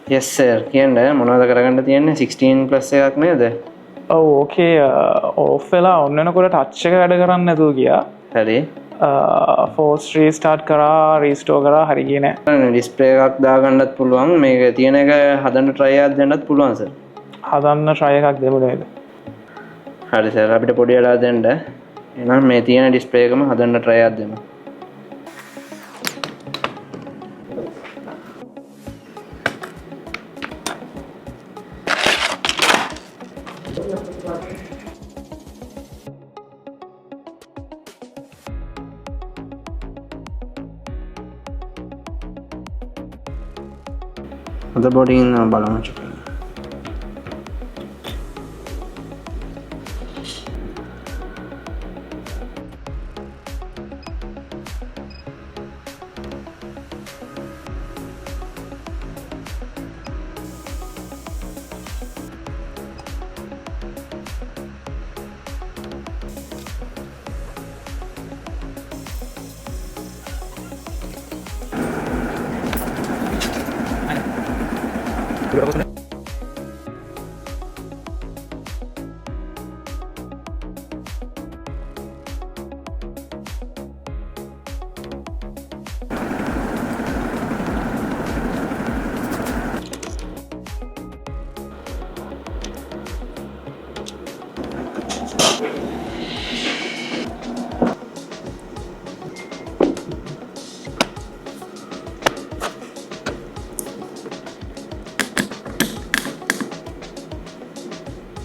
yes sir කියන්න මොනවද කරගන්න තියෙන්නේ 16 plus එකක් නේද ඔව් ඕකේ ඕෆ් වෙලා ඔන්න වෙනකොට ටච් එක වැඩ කරන්නේ නැතුව ගියා හරි ෆෝස් රීස්ටාර්ට් කරා රීස්ටෝර් කරා හරි ගියේ නැහැ ඩිස්ප්ලේ එකක් දාගන්නත් පුළුවන් මේක තියෙන එක හදන්න try එකක් දෙන්නත් පුළුවන් sir හදන්න try එකක් දෙමු නේද හරි සර් අපිට පොඩි වෙලා දෙන්න එහෙනම් මේ තියෙන ඩිස්ප්ලේ එකම හදන්න try එකක් දෙමු motherboarding බලමු චුට්ටක්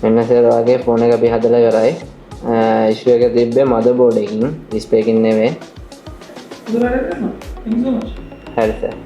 මෙන්න සර් වගේ ෆෝන් එක අපි හදලා ඉවරයි. ඉෂුව එක තිබ්බේ මදර්බෝඩ් එකකින් ඩිස්ප්ලේ එකකින් නෙමෙයි. හරි සර්.